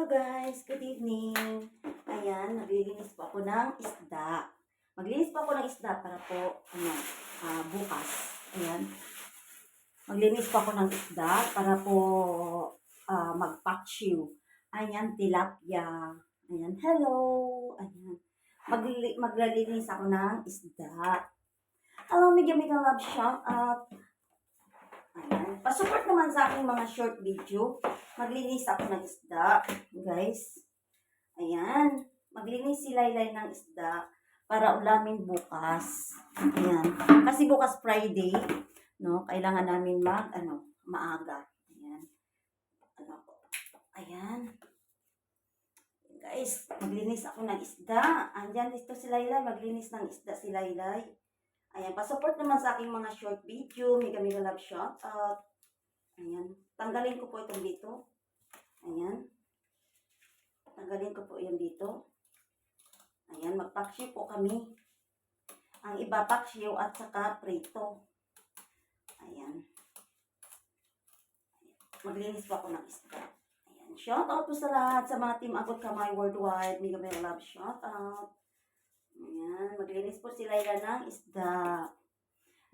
Guys, good evening. Ayan, naglilinis po ako ng isda. Maglinis po ako ng isda para po, bukas. Ayan, maglinis po ako ng isda para po mag-paksiw. Ayan, tilapia. Ayan, hello. Ayan, maglilinis ako ng isda. Hello, Mega Love Shout out. Ayan. Pasupport naman sa aking mga short video. Maglinis ako ng isda, guys. Ayan. Maglinis si Laylay ng isda para ulamin bukas. Ayan. Kasi bukas Friday, no? Kailangan namin maaga. Ayan. Ayan. Guys, maglinis ako ng isda. Andyan dito si Laylay. Maglinis ng isda si Laylay. Ayan, pasupport naman sa aking mga short video. Mega Love Shout out. Ayan. Tanggalin ko po itong dito. Ayan. Tanggalin ko po yan dito. Ayan, magpaksiw po kami. Ang iba paksiw at saka prito. Ayan. Maglinis po ako ng isda. Ayan. Shout out po sa lahat sa mga team Abot Kamay Worldwide. Mega Love Shout out. Ayan, maglinis po si Layla ng isda.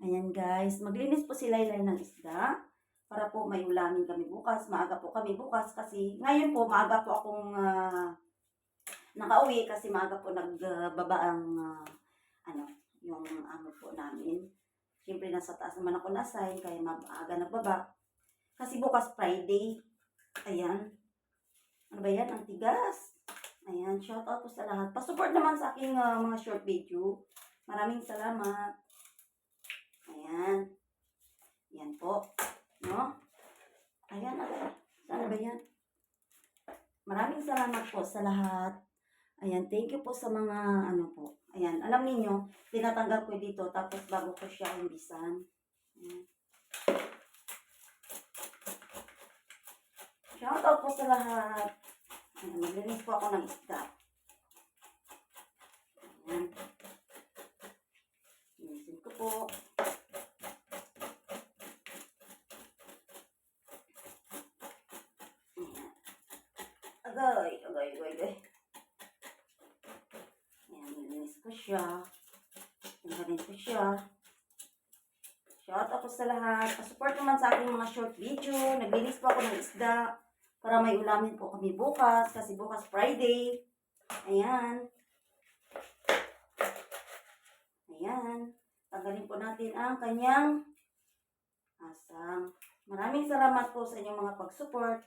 Ayan guys, maglinis po si Layla ng isda para po may ulamin kami bukas. Maaga po kami bukas kasi ngayon po maaga po akong nakauwi kasi maaga po nagbaba ang yung amo po namin. Siyempre nasa taas naman ako na-assign kaya maaga nagbaba. Kasi bukas Friday. Ayan. Ano ba yan? Ang tigas. Ayan, shout out po sa lahat. Pasupport naman sa aking mga short video. Maraming salamat. Ayan. Yan po. No? Ayan, saan ba yan? Maraming salamat po sa lahat. Ayan, thank you po sa mga po. Ayan, alam niyo tinatanggal ko dito tapos bago ko siya umbisan. Ayan. Shout out po sa lahat. Ayan, maglinis po ako ng isda. Ayan. Linisin ko po. Ayan. Agay. Ayan, nilinis ko siya. Tanggalin ko siya. Shout out po sa lahat. Pasupport naman sa aking mga short video. Naglinis po ako ng isda. Para may ulamin po kami bukas. Kasi bukas Friday. Ayan. Ayan. Tanggalin po natin ang kanyang asang. Maraming salamat po sa inyong mga pag-support.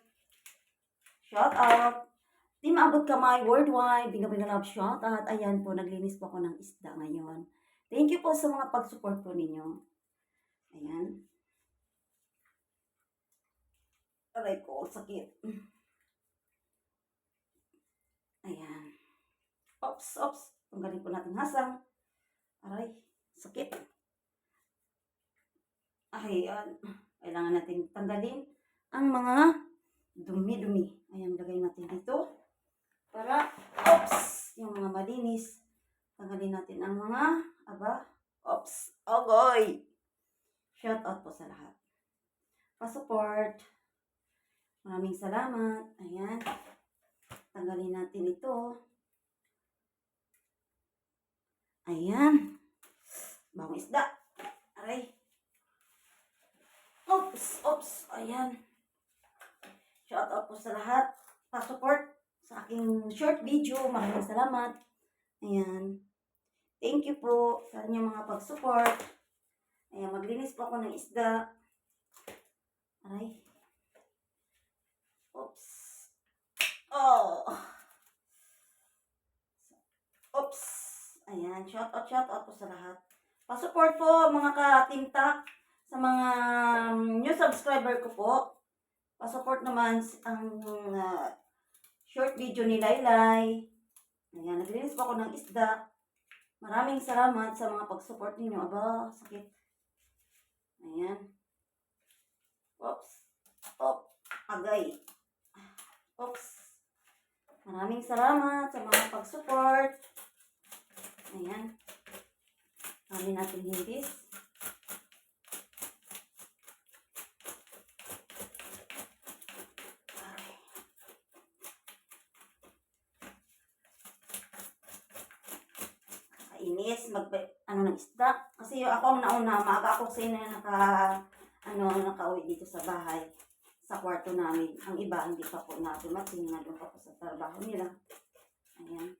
Shout out. Team Abot Kamay Worldwide. Mega Love Shout out. Ayan po. Naglinis po ako ng isda ngayon. Thank you po sa mga pag-support po ninyo. Ayan. Aray ko, sakit. Ayan. Oops. Tanggalin po natin hasang. Aray, sakit. Ayan. Kailangan natin tanggalin ang mga dumi-dumi. Ayan, lagay natin dito. Para, yung mga malinis. Tanggalin natin ang mga, ogoy. Shout out po sa lahat. Pa-support. Maraming salamat. Ayan. Tanggalin natin ito. Ayan. Bawang isda. Aray. Oops. Ayan. Shout out po sa lahat. Pa-support sa aking short video. Maraming salamat. Ayan. Thank you po sa inyong mga pag-support. Ayan. Maglinis po ako ng isda. Aray. Oops. Ayan. Shout out po sa lahat. Pa-support po mga ka-TeamTalk sa mga new subscriber ko po. Pa-support naman ang short video ni Laylay. Ayan. Naglinis po ako ng isda. Maraming salamat sa mga pag-support ninyo. Aba, sakit. Ayan. Agay. Maraming salamat sa mga pag-support. Ayan. Kami natin hilis. maglinis, ng isda. Kasi ako ang nauna, maaga ako kasi nakauwi dito sa bahay, sa kwarto namin. Ang iba, hindi pa po na dumating, na doon pa po sa trabaho nila. Ayan.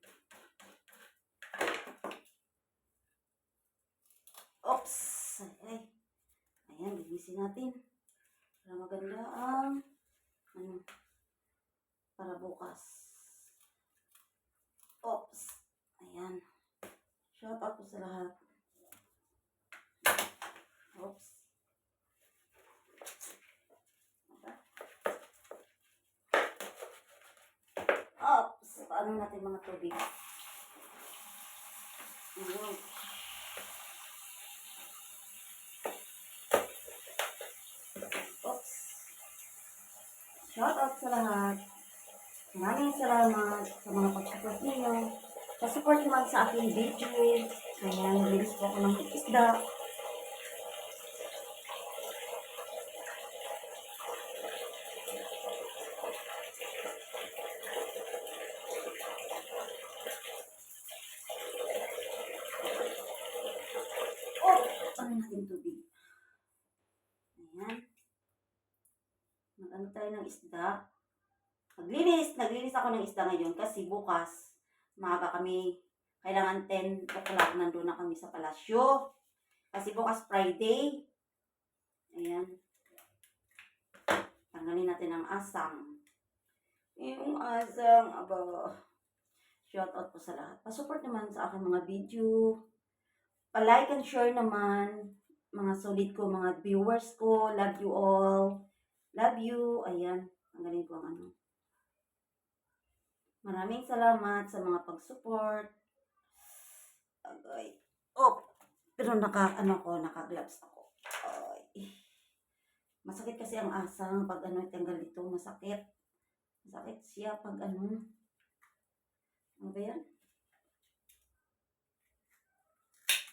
Oops! Ay. Ayan, linisin natin. Para maganda ang, para bukas. Oops! Ayan. Shout out po sa lahat. Oops. Oops. Paano natin mga tubig? Ayan. Oops. Shout out sa lahat. Maraming salamat sa mga pag-support ninyo. Pa-support naman sa aking video. Ayan, release po ako ng isda. Oh! Ano natin tubig? Ayan. Mag-ano tayo ng isda. Naglinis ako ng isda ngayon kasi bukas, maaga kami, kailangan 10 o'clock nandun na kami sa palasyo. Kasi bukas Friday. Ayan. Tanggalin natin ang asang. Yung asang, aba. Shout out po sa lahat. Pa-support naman sa aking mga video. Pa-like and share naman. Mga solid ko, mga viewers ko. Love you all. Love you. Ayan. Tanggalin ko ang ano. Maraming salamat sa mga pag-support. Agay. Oh, pero naka-gloves ako. Ay. Masakit kasi ang asang pag tanggal dito, masakit. Masakit siya pag Ano ba yan?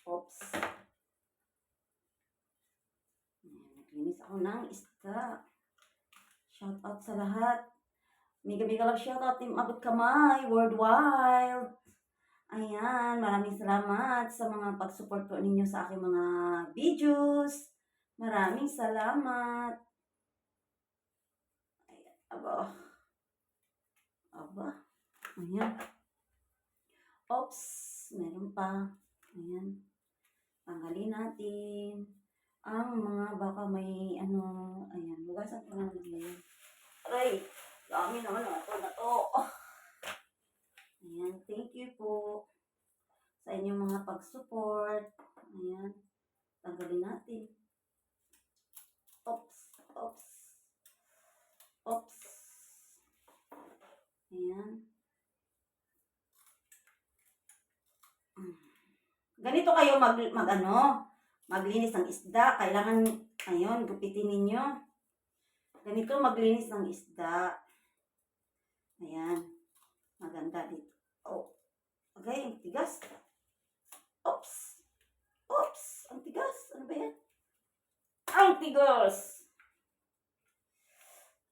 Oops. Naglinis ako ng isda. Shout out sa lahat. Mega love shout out Team Abot Kamay worldwide. Ayan, maraming salamat sa mga pag-support po ninyo sa aking mga videos. Maraming salamat. Ayan, aba. Ayan. Oops, meron pa. Ayan. Tanggalin natin ang mga baka may ayan. Bugasan ko naman ngayon. Aray, dami naman na to. Ayan, thank you po sa inyong mga pag-support. Ayan, tanggalin natin. Oops. Ayan. Ganito kayo maglinis ng isda. Kailangan, ayun, gupitin ninyo. Ganito maglinis ng isda. Ayan. Maganda dito. Oh. Okay, ang tigas. Oops. Ang tigas. Ano ba yan? Ang tigas.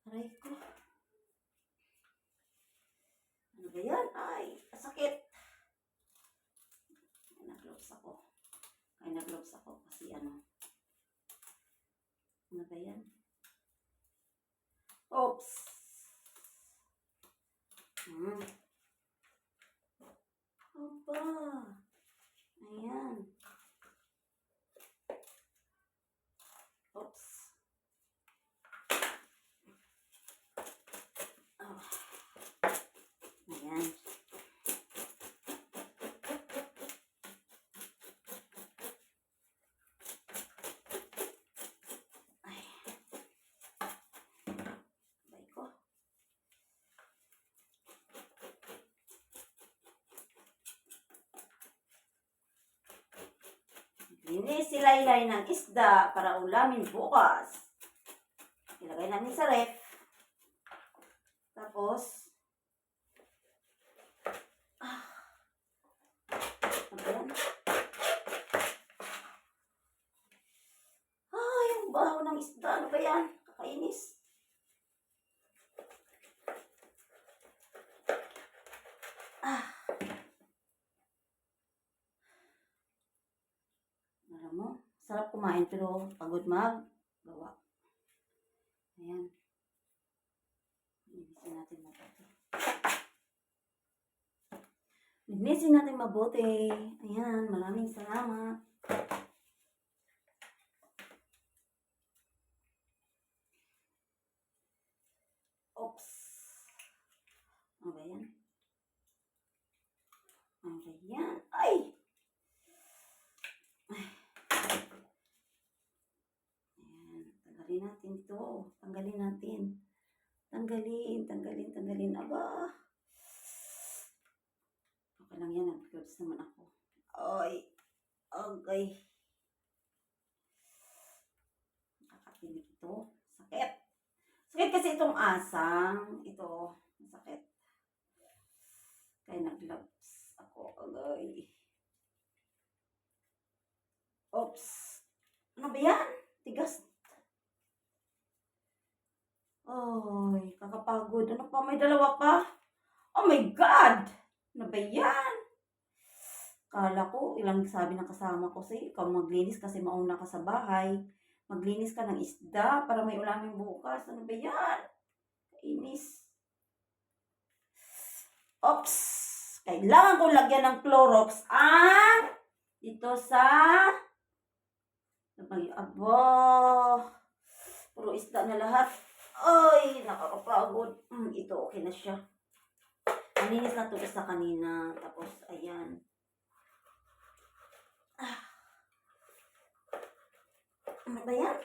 Aray ko. Ano ba yan? Ay, sakit. Nag-gloves ako kasi ano ba yan? Oops. Aba. Ayan. Oops. Oh. Ayan. Linis si Laylay ng isda para ulamin bukas. Ilagay namin sa ref. Tapos, ayan. Yung baho ng isda. Ano ba yan? Kakainis. kumain pero pagod maggawa. Ayan. Linisin natin mabuti. Linisin natin mabuti. Ayan, maraming salamat. Oops. Ano ba yan? Ano ba yan? Ay! Ayan, tanggalin natin ito. Tanggalin natin. Tanggalin. Aba! Okay lang yan. Nag-gloves naman ako. Ay! Okay. Nakakatinig ito. Sakit. Sakit kasi itong asang. Ito. Sakit. Kaya nag-gloves ako. Agay. Oops. Ano ba yan? Tigas. Ay, kakapagod. Ano pa? May dalawa pa? Oh my God! Ano ba yan? Kala ko, ilang sabi ng kasama ko sa'yo, ikaw maglinis kasi mauna ka sa bahay. Maglinis ka ng isda para may ulamin bukas. Ano ba yan? Kainis. Oops! Kailangan ko lagyan ng Clorox. Dito sa... Abo! Puro isda na lahat. Ay, nakakapagod. Ito, okay na siya. Nalinis na ito isa kanina. Tapos, ayan. Ano ba yan?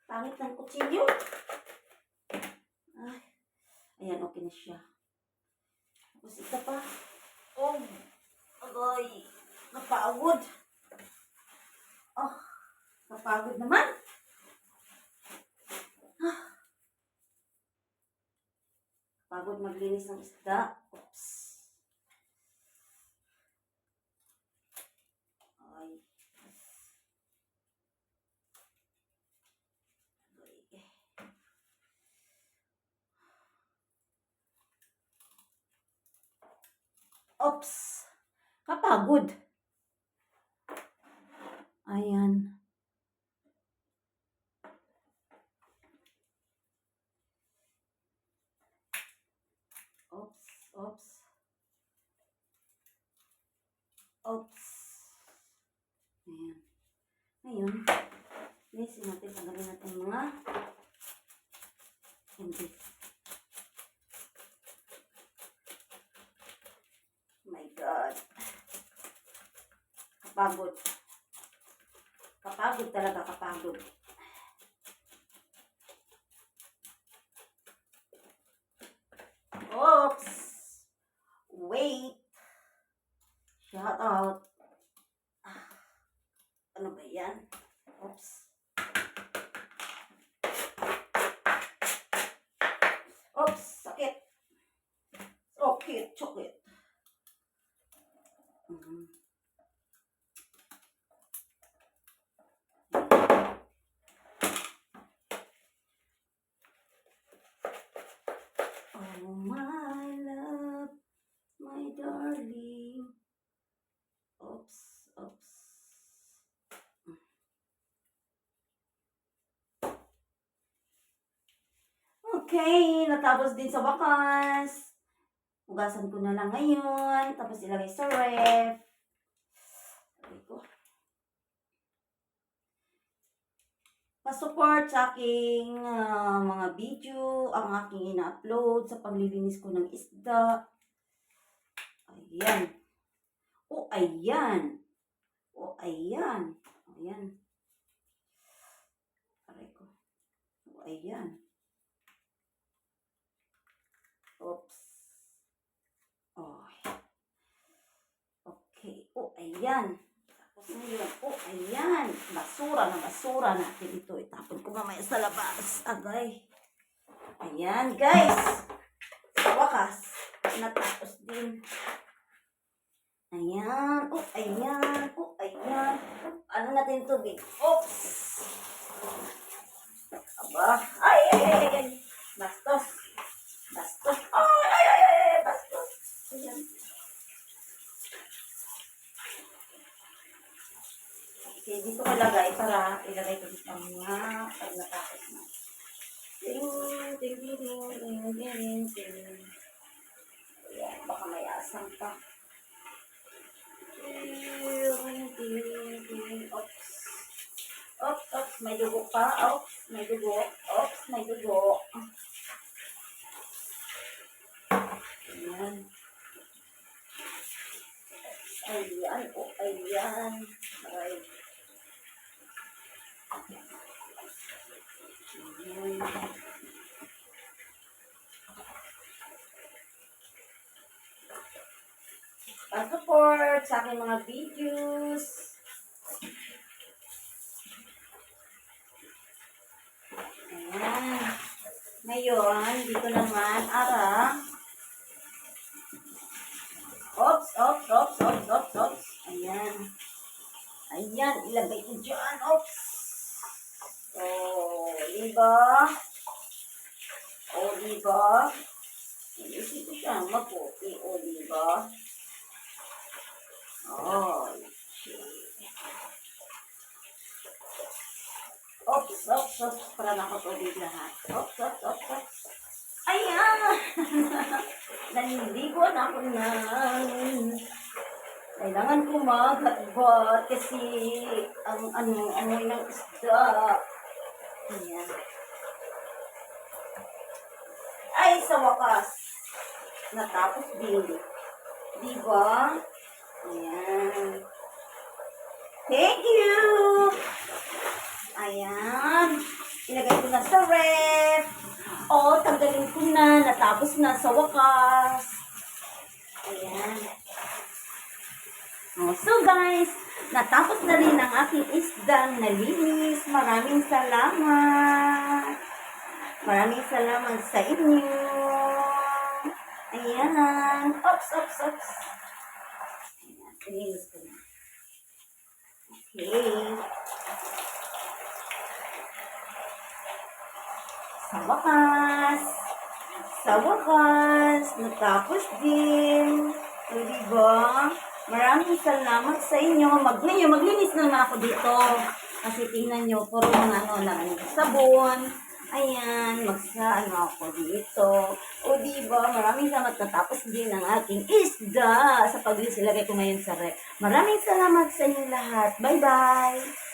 Pangit ng kutsilyo. Ay, ayan, okay na siya. Tapos, isa pa. Oh, agay. Napagod. Oh, napagod naman. Pagod maglinis ng isda. Oops. Ay. Oops. Kapagod. Ayan. Oops. Ayan. Ngayon, linisin natin, tanggalin natin mga hindi. Oh my God. Kapagod. Kapagod talaga, kapagod. Oops. Wait. Shout out. Ano ba yan? Oops. Oops, sakit. Sakit. Oh, my love, my darling. Oops. Okay, natapos din sa wakas. Hugasan ko na lang ngayon. Tapos ilagay sa ref. Pa-support sa aking mga video, ang aking ina-upload sa paglilinis ko ng isda. Ayan. Ayan. Aray ko. Ayan. Oops. Okay. Ayan. Tapos ngayon, ayan. Basura natin ito. Itapon ko mamaya sa labas. Agay. Ayan, guys. Sa wakas, natapos din. Ayan. Ayan. Ano natin tubig? Oops. Aba. Ay. Bastos. Ay. Bastos. Ayan. Okay, dito ko lagay para lahat ilagay ko dito mga pag natapos na. Ting, ting, ting, ting, ting, ting, ting. Ayan, baka may asang pa. Ting, ting, ting, oops. Oops, oops, may dugo pa. Oops, may dugo. Oops, may dugo. Ayan. Ayan, oh, ayan. Aray. Ayan. Pa-support sa aking mga videos. Ayan. Ngayon, dito naman, Oops, oops, oops, oops, oops, oops. Ayan. Ayan, ilagay ko dyan. Oops. Diba? Diba? Iisip ko siya maputi. Diba? Oops, oops, oops. Para nakatubig lahat. Oops, oops, oops, oops. Ayan! Naliligo na ako ng... Kailangan ko maghatbat kasi ang amoy ng isda. Ayan. Ay, sa wakas. Natapos din. Diba? Ayan. Thank you! Ayan. Ilagay ko na sa ref. Tanggalin ko na. Natapos na sa wakas. Ayan. So guys, natapos na rin ang aking isdang nalinis. Maraming salamat. Maraming salamat sa inyo. Ayan. Oops, oops, oops. Ayan. Pilinis ko na. Okay. Sa wakas, natapos din. Diba? Maraming salamat sa inyo. Maglinis na ako dito. Kasi tingnan nyo, puro mga sabon. Ayan, ako dito. Diba? Maraming salamat. Natapos din ang aking isda sa paglagay ko ngayon sa ref. Maraming salamat sa inyo lahat. Bye-bye!